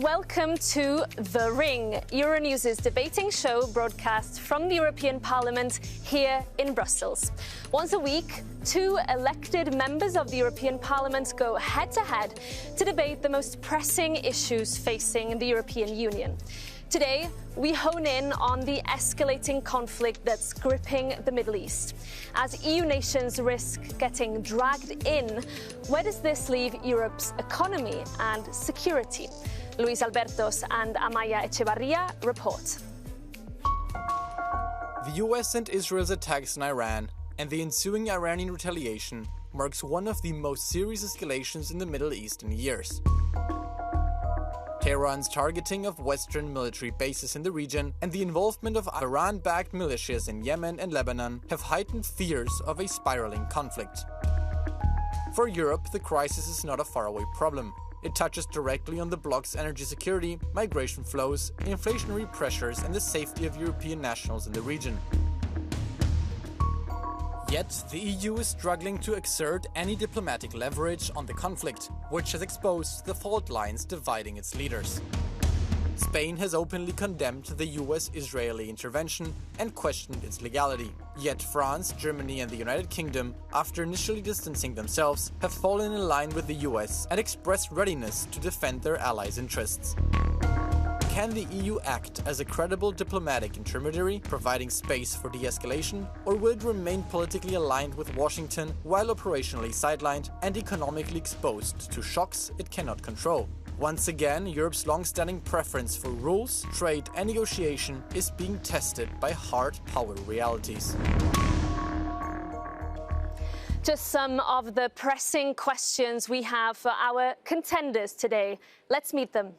welcome to The Ring, Euronews' debating show broadcast from the European Parliament here in Brussels. Once a week, two elected members of the European Parliament go head-to-head to debate the most pressing issues facing the European Union. Today, we hone in on the escalating conflict that's gripping the Middle East. As EU nations risk getting dragged in, where does this leave Europe's economy and security? Luis Albertos and Amaya Echevarria report. The US and Israel's attacks on Iran and the ensuing Iranian retaliation marks one of the most serious escalations in the Middle East in years. Tehran's targeting of Western military bases in the region and the involvement of Iran-backed militias in Yemen and Lebanon have heightened fears of a spiraling conflict. For Europe, the crisis is not a faraway problem. It touches directly on the bloc's energy security, migration flows, inflationary pressures, and the safety of European nationals in the region. Yet, the EU is struggling to exert any diplomatic leverage on the conflict, which has exposed the fault lines dividing its leaders. Spain has openly condemned the US-Israeli intervention and questioned its legality. Yet France, Germany and the United Kingdom, after initially distancing themselves, have fallen in line with the US and expressed readiness to defend their allies' interests. Can the EU act as a credible diplomatic intermediary, providing space for de-escalation, or will it remain politically aligned with Washington while operationally sidelined and economically exposed to shocks it cannot control? Once again, Europe's long-standing preference for rules, trade and negotiation is being tested by hard power realities. Just some of the pressing questions we have for our contenders today. Let's meet them.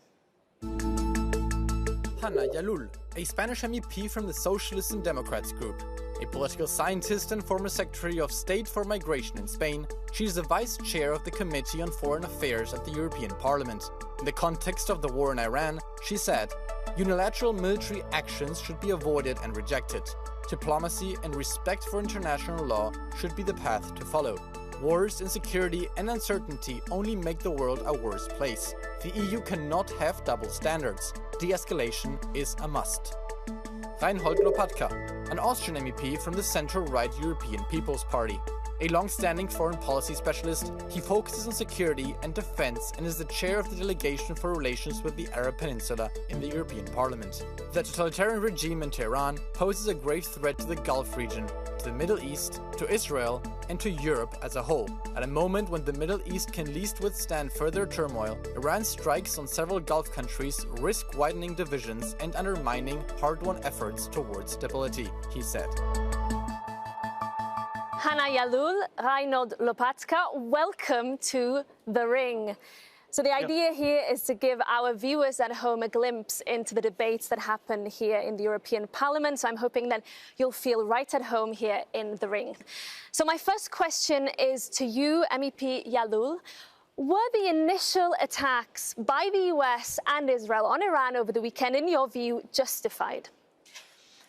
Hana Jalloul, a Spanish MEP from the Socialists and Democrats group. A political scientist and former Secretary of State for Migration in Spain, she is the Vice Chair of the Committee on Foreign Affairs at the European Parliament. In the context of the war in Iran, she said, "Unilateral military actions should be avoided and rejected. Diplomacy and respect for international law should be the path to follow. Wars, insecurity and uncertainty only make the world a worse place. The EU cannot have double standards. De-escalation is a must." Reinhold Lopatka, an Austrian MEP from the centre-right European People's Party. A long-standing foreign policy specialist, he focuses on security and defense and is the chair of the delegation for relations with the Arab Peninsula in the European Parliament. The totalitarian regime in Tehran poses a grave threat to the Gulf region, to the Middle East, to Israel, and to Europe as a whole. At a moment when the Middle East can least withstand further turmoil, Iran's strikes on several Gulf countries risk widening divisions and undermining hard-won efforts towards stability, he said. Hana Jalloul, Reinhold Lopatka, welcome to The Ring. So the idea here is to give our viewers at home a glimpse into the debates that happen here in the European Parliament. So I'm hoping that you'll feel right at home here in The Ring. So my first question is to you, MEP Jalloul. Were the initial attacks by the US and Israel on Iran over the weekend, in your view, justified?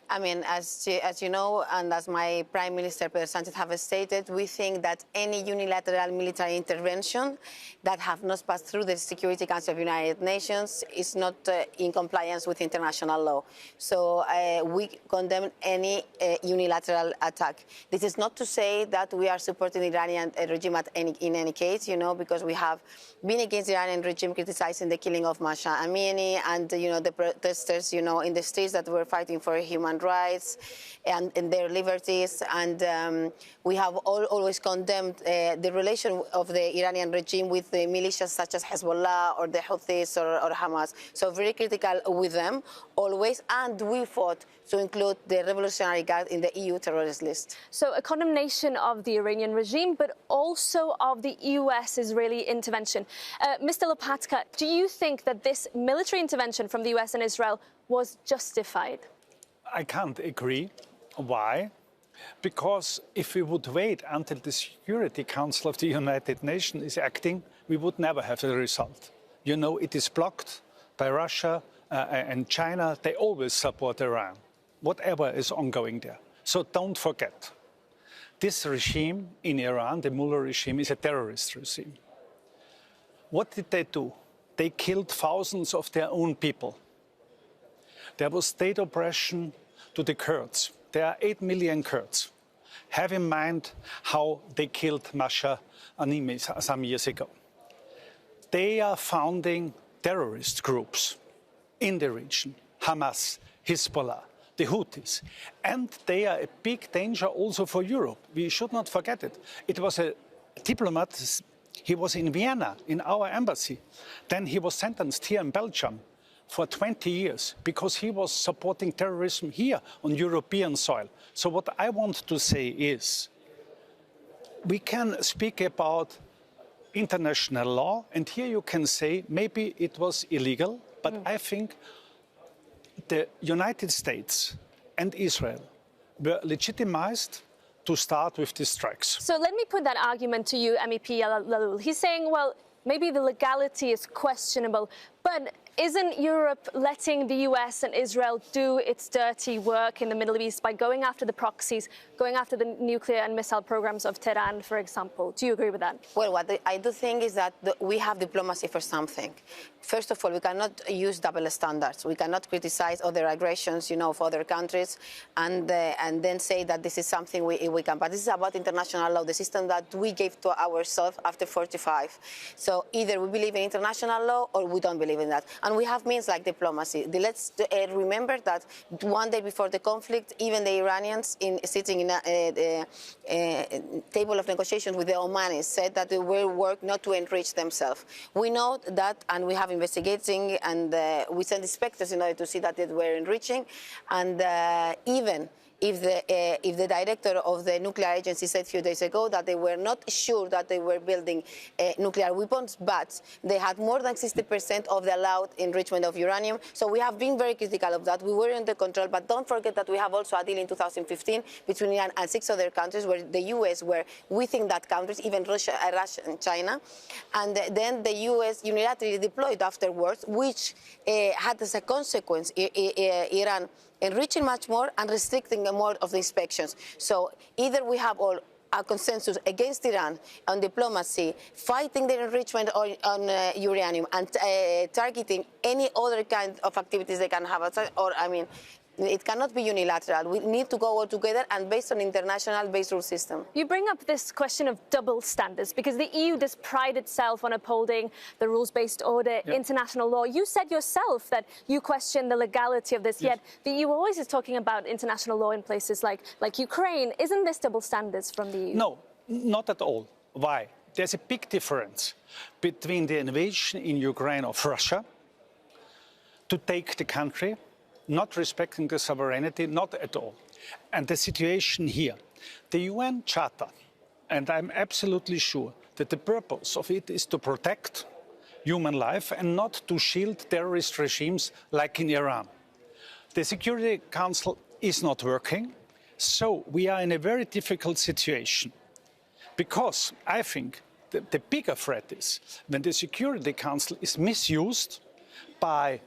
I mean, as you know, and as my Prime Minister, Pedro Sánchez, have stated, we think that any unilateral military intervention that have not passed through the Security Council of the United Nations is not in compliance with international law. So we condemn any unilateral attack. This is not to say that we are supporting the Iranian regime in any case, you know, because we have been against the Iranian regime criticizing the killing of Masha Amini and, you know, the protesters, you know, in the streets that were fighting for human rights and their liberties, and we have always condemned the relation of the Iranian regime with the militias such as Hezbollah or the Houthis or Hamas. So very critical with them always, and we fought to include the Revolutionary Guard in the EU terrorist list. So a condemnation of the Iranian regime, but also of the US-Israeli intervention. Mr. Lopatka, do you think that this military intervention from the US and Israel was justified? I can't agree. Why? Because if we would wait until the Security Council of the United Nations is acting, we would never have a result. You know, it is blocked by Russia and China. They always support Iran, whatever is ongoing there. So don't forget, this regime in Iran, the Mullah regime, is a terrorist regime. What did they do? they killed thousands of their own people. There was state oppression to the Kurds. There are 8 million Kurds. Have in mind how they killed Masha Amini some years ago. They are founding terrorist groups in the region, Hamas, Hezbollah, the Houthis. And they are a big danger also for Europe. We should not forget it. It was a diplomat, he was in Vienna, in our embassy. Then he was sentenced here in Belgium for 20 years because he was supporting terrorism here on European soil. So what I want to say is, we can speak about international law, and here you can say maybe it was illegal, but I think the United States and Israel were legitimized to start with these strikes. So let me put that argument to you, MEP Jalloul. He's saying, well, maybe the legality is questionable, but isn't Europe letting the US and Israel do its dirty work in the Middle East by going after the proxies, going after the nuclear and missile programs of Tehran, for example? Do you agree with that? Well, what I do think is that we have diplomacy for something. First of all, we cannot use double standards. We cannot criticize other aggressions, of other countries and then say that this is something we can. But this is about international law, the system that we gave to ourselves after 45. So either we believe in international law or we don't believe in that. And we have means like diplomacy. Let's remember that one day before the conflict, even the Iranians sitting in a table of negotiations with the Omanis said that they will work not to enrich themselves. We know that, and we have investigating, and we sent inspectors in order to see that they were enriching. And even if the director of the nuclear agency said a few days ago that they were not sure that they were building nuclear weapons, but they had more than 60% of the allowed enrichment of uranium. So we have been very critical of that. We were under control, but don't forget that we have also a deal in 2015 between Iran and 6 other countries where the US were within that countries, even Russia and China. And then the US unilaterally deployed afterwards, which had as a consequence Iran enriching much more and restricting more of the inspections. So either we have all a consensus against Iran on diplomacy, fighting the enrichment on uranium and targeting any other kind of activities they can have outside, or it cannot be unilateral. We need to go all together and based on international base rule system. You bring up this question of double standards because the EU does pride itself on upholding the rules-based order, international law. You said yourself that you question the legality of this, yet the EU always is talking about international law in places like Ukraine. Isn't this double standards from the EU? No, not at all. Why? There's a big difference between the invasion in Ukraine of Russia to take the country, not respecting the sovereignty, not at all. And the situation here, the UN Charter, and I'm absolutely sure that the purpose of it is to protect human life and not to shield terrorist regimes like in Iran. The Security Council is not working, so we are in a very difficult situation. Because I think the bigger threat is when the Security Council is misused by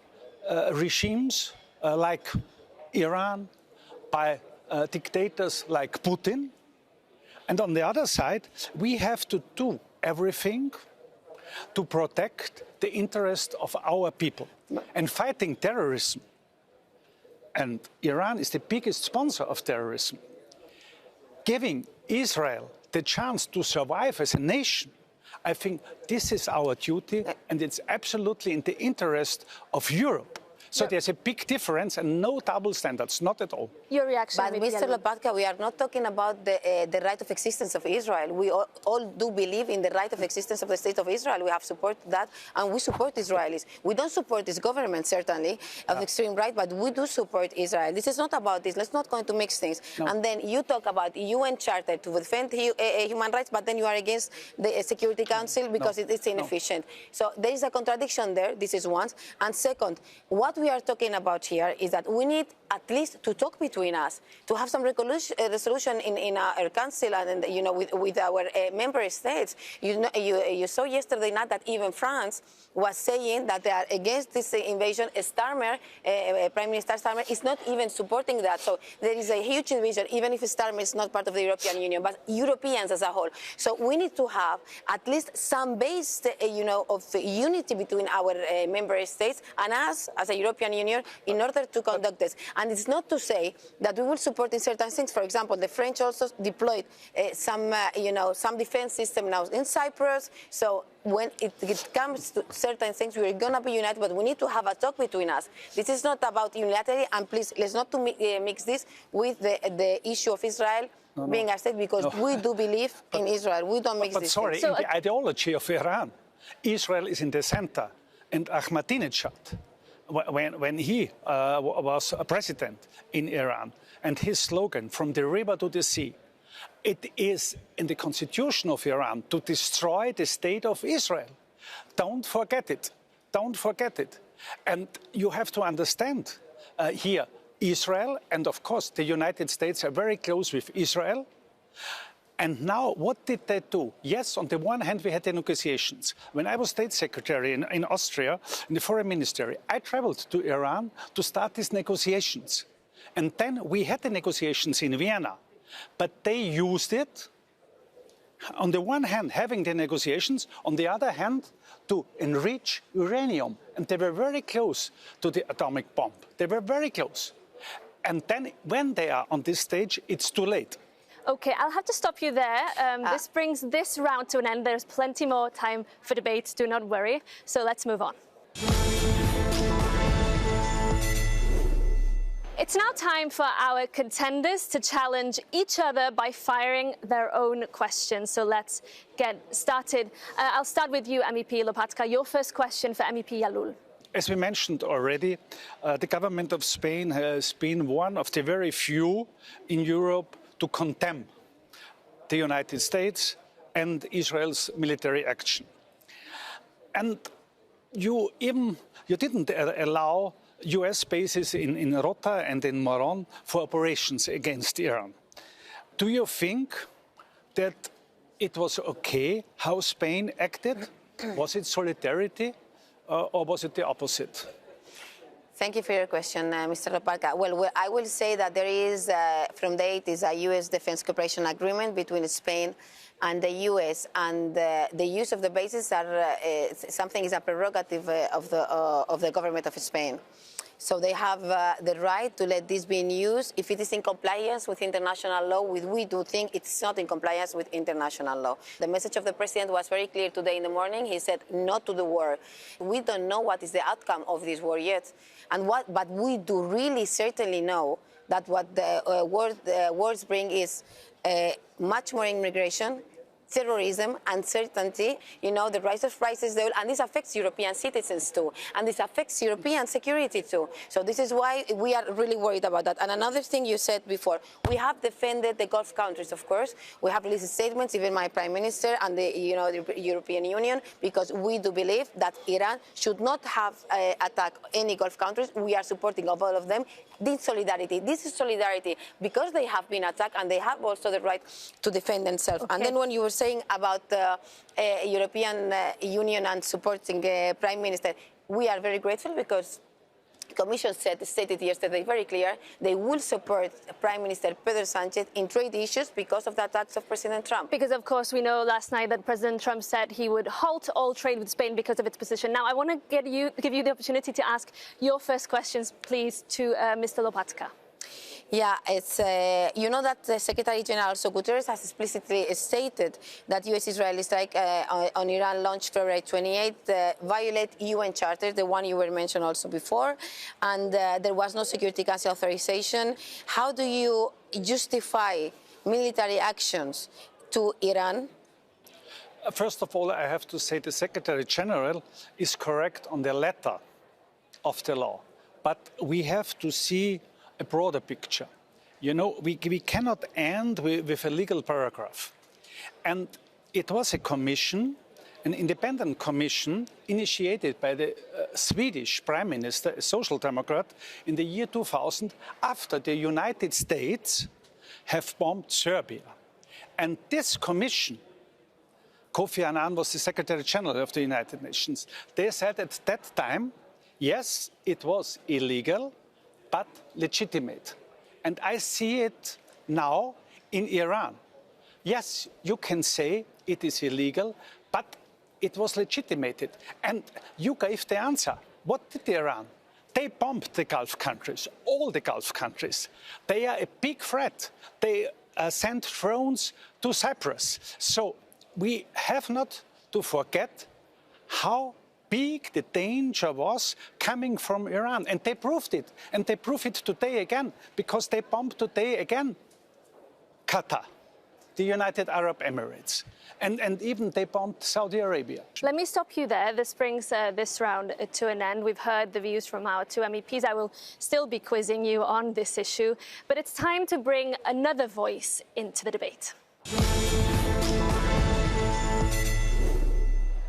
regimes like Iran, by dictators like Putin. And on the other side, we have to do everything to protect the interest of our people. And fighting terrorism, and Iran is the biggest sponsor of terrorism, giving Israel the chance to survive as a nation, I think this is our duty, and it's absolutely in the interest of Europe. So there's a big difference and no double standards, not at all. Your reaction? But Mr. Lopatka, we are not talking about the right of existence of Israel. We all do believe in the right of existence of the State of Israel. We have supported that, and we support Israelis. We don't support this government, certainly, of extreme right, but we do support Israel. This is not about this. Let's not go into mix things. No. And then you talk about UN Charter to defend human rights, but then you are against the Security Council because it's inefficient. So there is a contradiction there. This is one. And second, what what we are talking about here is that we need at least to talk between us, to have some resolution in our council and with our member states. You saw yesterday night that even France was saying that they are against this invasion. Starmer, Prime Minister Starmer, is not even supporting that. So there is a huge division, even if Starmer is not part of the European Union, but Europeans as a whole. So we need to have at least some base, of unity between our member states and us as a European Union in order to conduct this. And it's not to say that we will support in certain things. For example, the French also deployed some defense system now in Cyprus. So when it comes to certain things, we're going to be united, but we need to have a talk between us. This is not about unilaterally, and please, let's not mix this with the issue of Israel being a state, because we do believe in Israel. We don't mix this. But sorry, in the ideology of Iran, Israel is in the center, and Ahmadinejad, when he was a president in Iran, and his slogan, from the river to the sea, it is in the constitution of Iran to destroy the state of Israel. Don't forget it. Don't forget it. And you have to understand here, Israel and, of course, the United States are very close with Israel. And now, what did they do? Yes, on the one hand, we had the negotiations. When I was state secretary in Austria, in the foreign ministry, I traveled to Iran to start these negotiations. And then we had the negotiations in Vienna. But they used it, on the one hand, having the negotiations, on the other hand, to enrich uranium. And they were very close to the atomic bomb. They were very close. And then, when they are on this stage, it's too late. Okay, I'll have to stop you there. This brings this round to an end. There's plenty more time for debates, do not worry. So let's move on. It's now time for our contenders to challenge each other by firing their own questions. So let's get started. I'll start with you, MEP Lopatka. Your first question for MEP Jalloul. As we mentioned already, the government of Spain has been one of the very few in Europe to condemn the United States and Israel's military action. And you didn't allow US bases in Rota and in Moron for operations against Iran. Do you think that it was okay how Spain acted? Was it solidarity or was it the opposite? Thank you for your question, Mr. Lopatka. Well, I will say that there is, from the 80s, a U.S. defense cooperation agreement between Spain and the U.S., and the use of the bases are something is a prerogative of the government of Spain. So they have the right to let this be in use if it is in compliance with international law, which we do think it's not in compliance with international law. The message of the president was very clear today in the morning. He said no to the war. We don't know what is the outcome of this war yet, but we do really certainly know that what the wars bring is much more immigration, terrorism, uncertainty, the rise of prices, and this affects European citizens too, and this affects European security too. So this is why we are really worried about that. And another thing you said before, we have defended the Gulf countries, of course. We have released statements, even my Prime Minister and the European Union, because we do believe that Iran should not have attacked any Gulf countries. We are supporting all of them. This is solidarity because they have been attacked and they have also the right to defend themselves. Okay. And then when you were saying about the European Union and supporting Prime Minister, we are very grateful because the Commission stated yesterday very clear they will support Prime Minister Pedro Sánchez in trade issues because of the attacks of President Trump. Because, of course, we know last night that President Trump said he would halt all trade with Spain because of its position. Now, I want to give you the opportunity to ask your first questions, please, to Mr. Lopatka. Yeah, it's you know that Secretary General Guterres has explicitly stated that U.S.-Israeli strike on Iran launched February 28th violate UN Charter, the one you were mentioned also before, and there was no Security Council authorization. How do you justify military actions to Iran? First of all, I have to say the Secretary General is correct on the letter of the law, but we have to see a broader picture. We cannot end with a legal paragraph. And it was a commission an independent commission initiated by the Swedish Prime Minister, a Social Democrat, in the year 2000 after the United States have bombed Serbia. And this commission, Kofi Annan was the Secretary General of the United Nations, they said at that time, yes, it was illegal, but legitimate. And I see it now in Iran. Yes, you can say it is illegal, but it was legitimated. And you gave the answer. What did Iran? They bombed the Gulf countries, all the Gulf countries. They are a big threat. They sent drones to Cyprus. So we have not to forget how big the danger was coming from Iran. And they proved it. And they prove it today again, because they bombed today again Qatar, the United Arab Emirates. And even they bombed Saudi Arabia. Let me stop you there. This brings this round to an end. We've heard the views from our two MEPs. I will still be quizzing you on this issue. But it's time to bring another voice into the debate.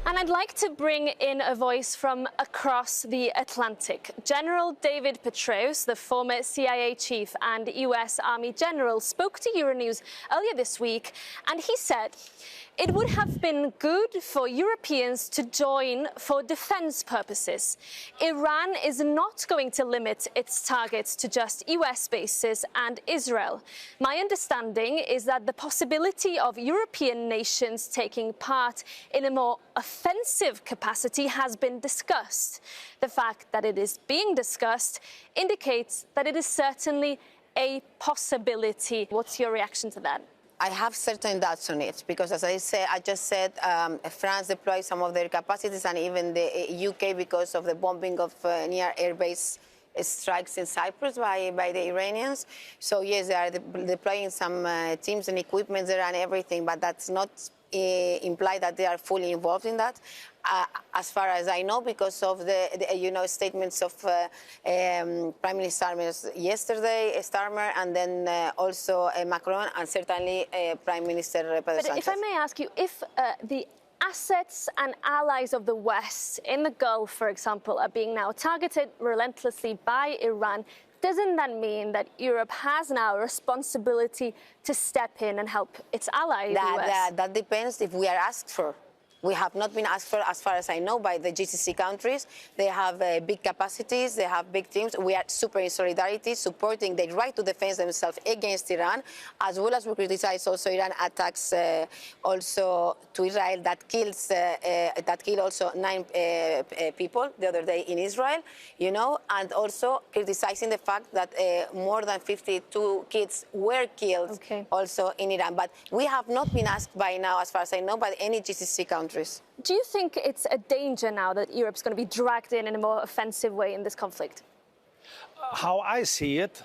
And I'd like to bring in a voice from across the Atlantic. General David Petraeus, the former CIA chief and US Army general, spoke to Euronews earlier this week, and he said it would have been good for Europeans to join for defense purposes. Iran is not going to limit its targets to just US bases and Israel. My understanding is that the possibility of European nations taking part in a more offensive capacity has been discussed. The fact that it is being discussed indicates that it is certainly a possibility. What's your reaction to that? I have certain doubts on it because, as I just said, France deployed some of their capacities, and even the UK, because of the bombing of near airbase strikes in Cyprus by the Iranians. So yes, they are deploying some teams and equipment there and everything, but that's not imply that they are fully involved in that. As far as I know, because of the statements of Prime Minister Starmer yesterday, and then also Macron, and certainly Prime Minister Pedro Sanchez. But if I may ask you, if the assets and allies of the West in the Gulf, for example, are being now targeted relentlessly by Iran, doesn't that mean that Europe has now a responsibility to step in and help its allies? That depends if we are asked for. We have not been asked for, as far as I know, by the GCC countries. They have big capacities, they have big teams. We are super in solidarity, supporting their right to defend themselves against Iran, as well as we criticize also Iran attacks also to Israel that killed also 9 people the other day in Israel, and also criticizing the fact that more than 52 kids were killed also in Iran. But we have not been asked by now, as far as I know, by any GCC country. Do you think it's a danger now that Europe's going to be dragged in a more offensive way in this conflict? How I see it,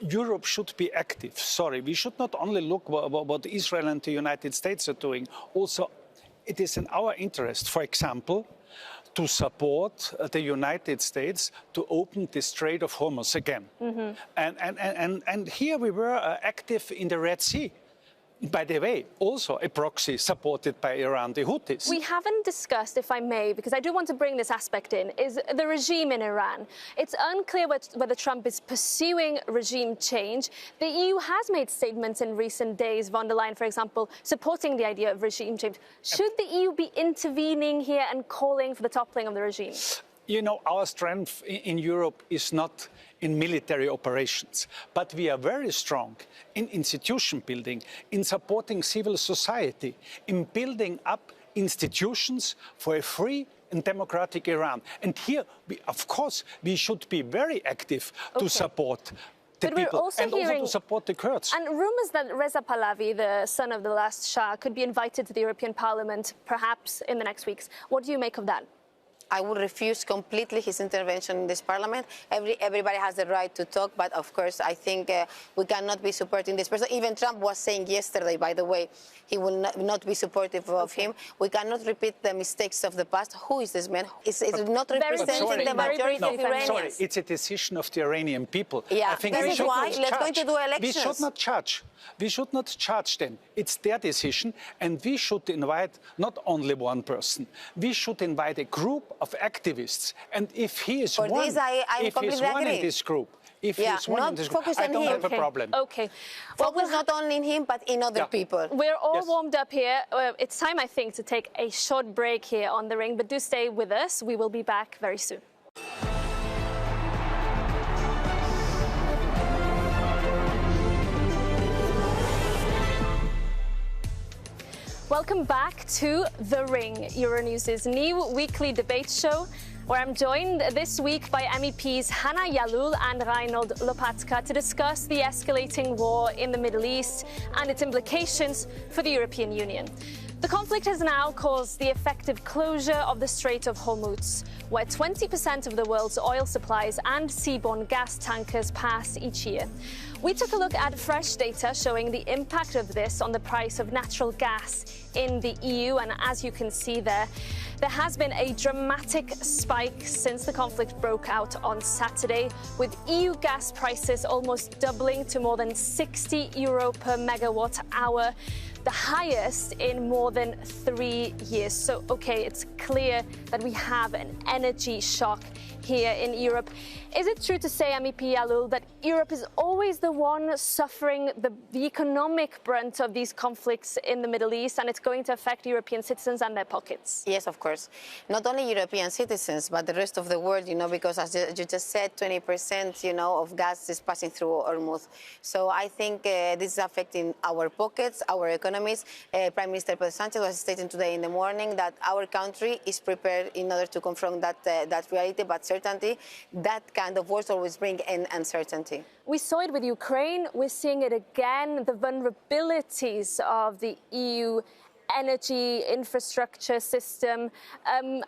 Europe should be active. We should not only look what Israel and the United States are doing. Also, it is in our interest, for example, to support the United States to open the Strait of Hormuz again. And here we were active in the Red Sea. By the way, also a proxy supported by Iran, the Houthis. We haven't discussed, if I may, because I do want to bring this aspect in, is the regime in Iran. It's unclear whether Trump is pursuing regime change. The EU has made statements in recent days, von der Leyen, for example, supporting the idea of regime change. Should the EU be intervening here and calling for the toppling of the regime? Our strength in Europe is not in military operations, but we are very strong in institution building, in supporting civil society, in building up institutions for a free and democratic Iran. And here, of course, we should be very active to support the people and also to support the Kurds. And rumours that Reza Pahlavi, the son of the last Shah, could be invited to the European Parliament, perhaps in the next weeks. What do you make of that? I would refuse completely his intervention in this parliament. Everybody has the right to talk, but of course, I think we cannot be supporting this person. Even Trump was saying yesterday, by the way, he will not be supportive of him. We cannot repeat the mistakes of the past. Who is this man? It's not representing the majority of Iranians. Sorry, it's a decision of the Iranian people. Yeah, I think this is why let's going to do elections. We should not judge. We should not judge them. It's their decision, and we should invite not only one person. We should invite a group of activists, and if he is one, if he is one in this group, if he is one in this group, I don't have a problem. Okay. Focus not only in him, but in other people. We're all warmed up here. It's time, I think, to take a short break here on The Ring, but do stay with us. We will be back very soon. Welcome back to The Ring, Euronews' new weekly debate show, where I'm joined this week by MEPs Hana, Jalloul and Reinhold Lopatka to discuss the escalating war in the Middle East and its implications for the European Union. The conflict has now caused the effective closure of the Strait of Hormuz, where 20% of the world's oil supplies and seaborne gas tankers pass each year. We took a look at fresh data showing the impact of this on the price of natural gas in the EU, and as you can see there has been a dramatic spike since the conflict broke out on Saturday, with EU gas prices almost doubling to more than €60 per megawatt hour, the highest in more than 3 years. So, okay, it's clear that we have an energy shock here in Europe. Is it true to say, MEP Jalloul, that Europe is always the one suffering the economic brunt of these conflicts in the Middle East, and it's going to affect European citizens and their pockets? Yes, of course. Not only European citizens, but the rest of the world, because as you just said, 20%, of gas is passing through Hormuz. So I think this is affecting our pockets, our economies. Prime Minister Pedro Sánchez was stating today in the morning that our country is prepared in order to confront that reality, but certainly that kind of wars always bring in uncertainty. We saw it with Ukraine. We're seeing it again, the vulnerabilities of the EU energy infrastructure system.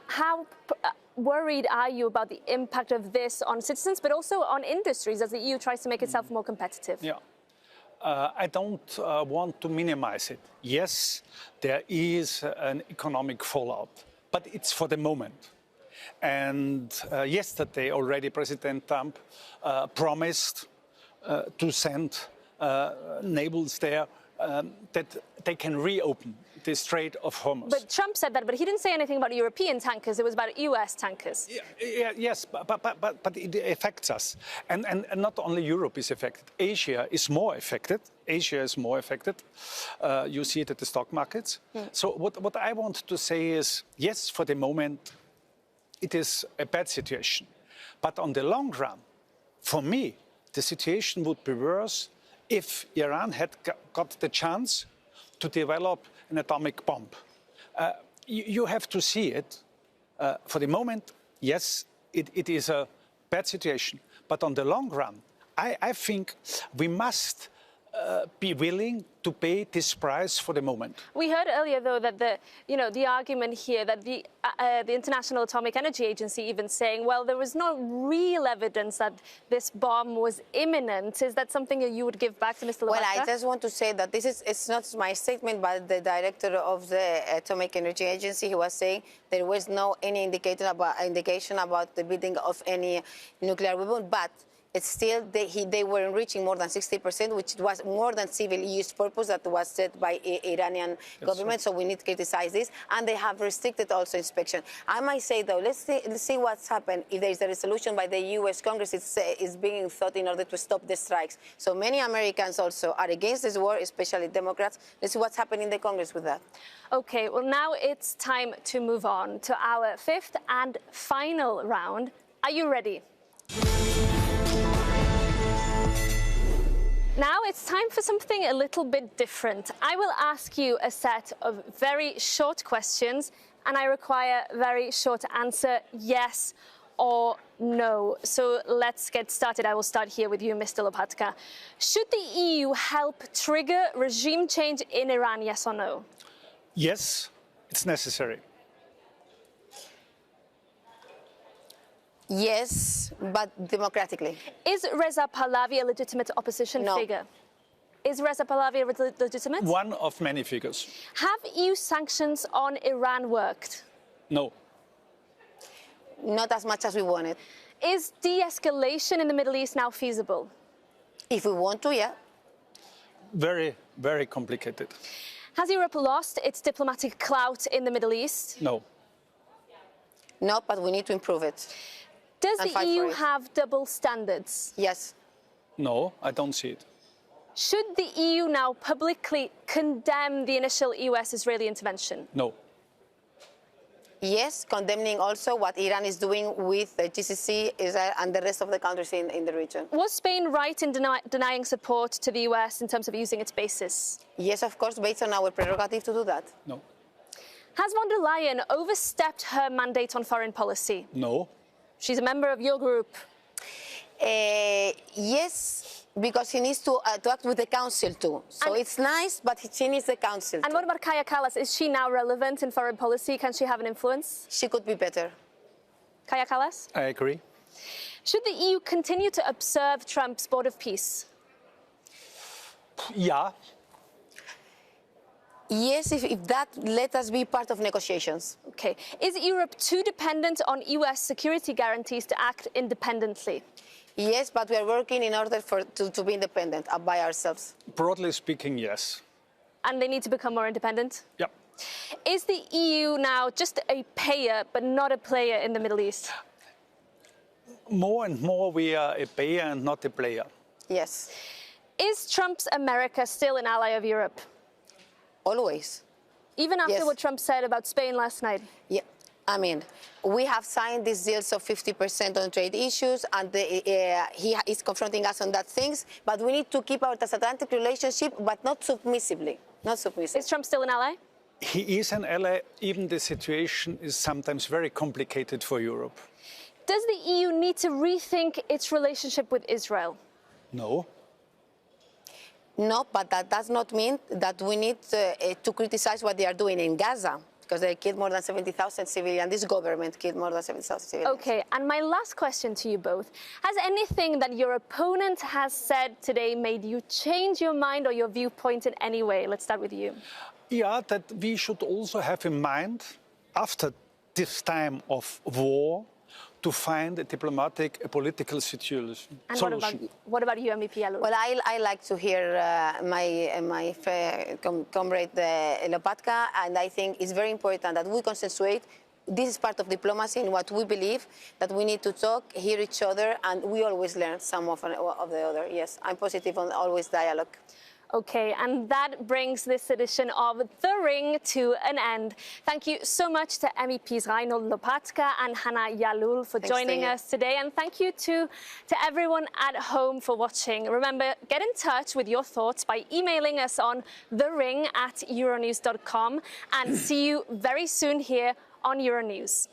How worried are you about the impact of this on citizens, but also on industries as the EU tries to make itself more competitive? Yeah. I don't want to minimize it. Yes, there is an economic fallout, but it's for the moment. And yesterday already President Trump promised to send navals there that they can reopen the Strait of Hormuz. But Trump said that, but he didn't say anything about European tankers. It was about US tankers. Yes, but it affects us. And not only Europe is affected. Asia is more affected. You see it at the stock markets. So what I want to say is, yes, for the moment, it is a bad situation. But on the long run, for me, the situation would be worse if Iran had got the chance to develop an atomic bomb. You have to see it. For the moment, yes, it is a bad situation. But on the long run, I think we must be willing to pay this price for the moment. We heard earlier, though, that the argument here that the International Atomic Energy Agency even saying, well, there was no real evidence that this bomb was imminent. Is that something that you would give back to Mr. Lopatka? Well, I just want to say that it's not my statement, but the director of the Atomic Energy Agency, he was saying there was no any indication about the building of any nuclear weapon, but it's still, they were enriching more than 60%, which was more than civil use purpose that was set by Iranian government. So we need to criticize this. And they have restricted also inspection. I might say, though, let's see what's happened. If there is a resolution by the U.S. Congress, it's being thought in order to stop the strikes. So many Americans also are against this war, especially Democrats. Let's see what's happening in the Congress with that. OK, well, now it's time to move on to our fifth and final round. Are you ready? Now it's time for something a little bit different. I will ask you a set of very short questions, and I require a very short answer, yes or no. So let's get started. I will start here with you, Mr. Lopatka. Should the EU help trigger regime change in Iran, yes or no? Yes, it's necessary. Yes, but democratically. Is Reza Pahlavi a legitimate opposition No. figure? Is Reza Pahlavi legitimate? One of many figures. Have EU sanctions on Iran worked? No. Not as much as we wanted. Is de-escalation in the Middle East now feasible? If we want to, yeah. Very, very complicated. Has Europe lost its diplomatic clout in the Middle East? No. No, but we need to improve it. Does And the fight for EU it. have double standards? Yes. No, I don't see it. Should the EU now publicly condemn the initial US-Israeli intervention? No. Yes, condemning also what Iran is doing with the GCC, Israel, and the rest of the countries in the region. Was Spain right in denying support to the US in terms of using its bases? Yes, of course, based on our prerogative to do that. No. Has von der Leyen overstepped her mandate on foreign policy? No. She's a member of your group. Yes, because he needs to act with the council too. So And- it's nice, but she needs the council And too. what about Kaja Kallas? Is she now relevant in foreign policy? Can she have an influence? She could be better. Kaja Kallas? I agree. Should the EU continue to observe Trump's board of peace? Yeah. Yes, if that let us be part of negotiations. Okay. Is Europe too dependent on US security guarantees to act independently? Yes, but we are working in order to be independent by ourselves. Broadly speaking, yes. And they need to become more independent? Yeah. Is the EU now just a payer but not a player in the Middle East? More and more we are a payer and not a player. Yes, Is Trump's America still an ally of Europe? always. Even after Yes. what Trump said about Spain last night? Yeah, I mean, we have signed these deals of 50% on trade issues, and he is confronting us on that things. But we need to keep our transatlantic relationship, but not submissively. Not submissive. Is Trump still an ally? He is an ally, even the situation is sometimes very complicated for Europe. Does the EU need to rethink its relationship with Israel? No. No, but that does not mean that we need to criticize what they are doing in Gaza, because they killed more than 70,000 civilians. This government killed more than 70,000 civilians. Okay, and my last question to you both. Has anything that your opponent has said today made you change your mind or your viewpoint in any way? Let's start with you. Yeah, that we should also have in mind, after this time of war, to find a diplomatic, a political solution. And what about you, MEP Jalloul? Well, I like to hear my comrade Lopatka, and I think it's very important that we concentrate. This is part of diplomacy in what we believe, that we need to talk, hear each other, and we always learn some of the other. Yes, I'm positive on always dialogue. Okay, and that brings this edition of The Ring to an end. Thank you so much to MEPs Reinhold, Lopatka and Hana Jalloul for joining us today. And thank you to everyone at home for watching. Remember, get in touch with your thoughts by emailing us on thering@euronews.com, and see you very soon here on Euronews.